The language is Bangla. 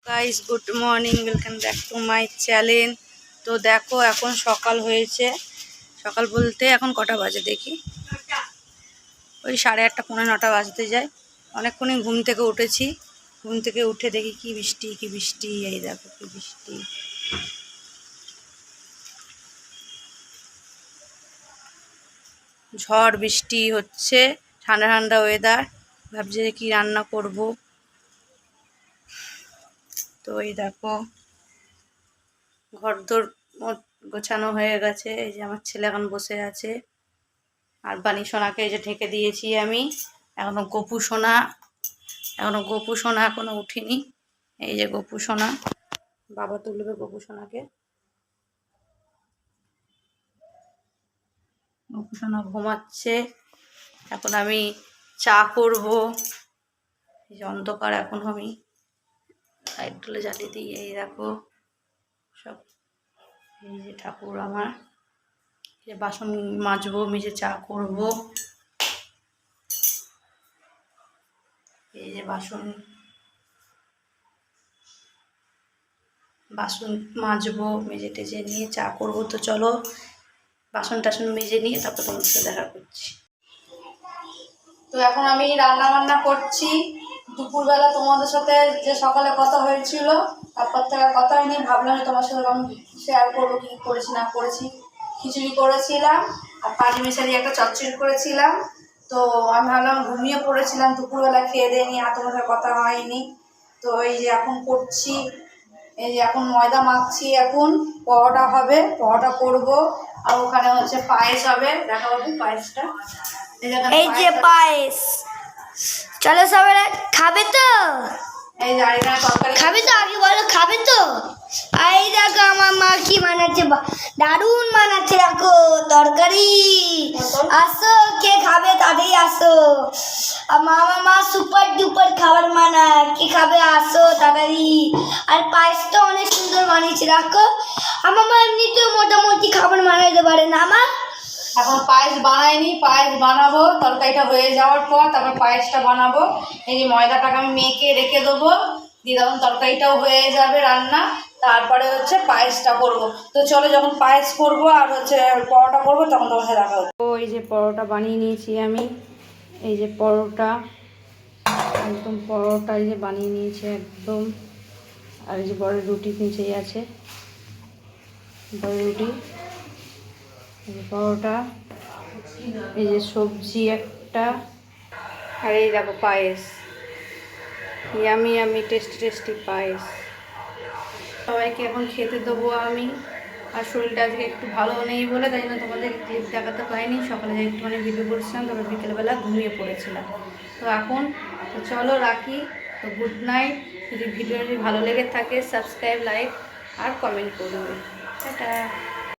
Guys good morning, welcome back to my channel. তো দেখো এখন সকাল হয়েছে। সকাল বলতে এখন কটা বাজে দেখি, ওই 8:30 পৌনে 9টা বাজতে যায়। অনেকক্ষণই ঘুম থেকে উঠেছি। ঘুম থেকে উঠে দেখি কি বৃষ্টি কি বৃষ্টি, এই দেখো কি বৃষ্টি। ঝড় বৃষ্টি হচ্ছে, ঠান্ডা ঠান্ডা ওয়েদার। ভাবছি যে কি রান্না করব। তো এই দেখো ঘরদোর গোছানো হয়ে গেছে। এই যে আমার ছেলে এখন বসে আছে, আর বানি সোনাকে এই যে ঢেকে দিয়েছি আমি। এখনো গপু সোনা এখনো উঠিনি। এই যে গপু সোনা, বাবা তুলবে গপু সোনাকে। গপু সোনা ঘুমাচ্ছে। এখন আমি চা করব। এই যে অন্ধকার, এখন আমি লাইট তুলে জ্বালিয়ে দিই। এই দেখো সব, এই যে ঠাকুর আমার, যে বাসন মাজবো, মেজে চা করব। এই যে বাসন মাজবো, মেজে টেজে নিয়ে চা করব। তো চলো বাসন টাসন মেজে নিয়ে তারপর তোমার সাথে দেখা করছি। তো এখন আমি রান্না বান্না করছি। দুপুরবেলা তোমাদের সাথে যে সকালে কথা হয়েছিল, তারপর থেকে কথা হয়নি। ভাবলাম তোমার সাথে আমি শেয়ার করবো কি করেছি না করেছি। খিচুড়ি করেছিলাম আর পানি মেশালি একটা চচ্চড়ি করেছিলাম। তো আমি ভাবলাম ঘুমিয়ে পড়েছিলাম দুপুরবেলা, খেয়ে দিয়ে নিয়ে আর তোমার সাথে কথা হয়নি। তো এই যে এখন করছি, এই যে এখন ময়দা মাখছি। এখন পরোটা হবে, পরোটা করব। আর ওখানে হচ্ছে পায়েস হবে, দেখাবো পায়েসটা। এই যে পায়েস, চলো সবাই খাবে তো? এই যে আরেকটা তরকারি খাবে তো, আগে বলো খাবে তো। এই দেখো আমার মা কি বানাচ্ছে, দারুণ বানাচ্ছে। দেখো তরকারি, আসো কে খাবে তাড়াতাড়ি আসো। আমার মা সুপার ডুপার খাবার বানায়, কে খাবে আসো তাড়াতাড়ি। আর পায়েসটা অনেক সুন্দর বানিয়েছে। দেখো আমার মা এমনিতেও মোটামুটি খাবার বানাইতে পারে না। আমার এখন পায়েস বানাইনি, পায়েস বানাবো তরকারিটা হয়ে যাওয়ার পর, তারপর পায়েসটা বানাবো। এই যে ময়দাটাকে আমি মেখে রেখে দেবো, দিয়ে তখন তরকারিটাও হয়ে যাবে রান্না। তারপরে হচ্ছে পায়েসটা করবো। তো চলো যখন পায়েস করবো আর হচ্ছে পরোটা করবো তখন তোমার সাথে দেখা হবে। তো এই যে পরোটা বানিয়ে নিয়েছি আমি। এই যে পরোটা, একদম পরোটা এই যে বানিয়ে নিয়েছি একদম। আর এই যে বড় রুটি নিচেই আছে, বড় রুটি, এই যে পরোটা, এই যে সবজি একটা, আর এই দেখো পায়েস। ইয়ামি ইয়ামি টেস্টি টেস্টি পায়েস। সবাইকে এখন খেতে দেবো আমি। আর শরীরটা আজকে একটু ভালো নেই বলে তাই জন্য তোমাদের ক্লিপ দেখাতে পারিনি। সকালে একটুখানি ভিডিও করছিলাম, তারপর বিকেলবেলা ঘুমিয়ে পড়েছিলাম। তো এখন তো চলো রাখি। তো গুড নাইট। যদি ভিডিওটি ভালো লেগে থাকে সাবস্ক্রাইব, লাইক আর কমেন্ট করবে। টাটা।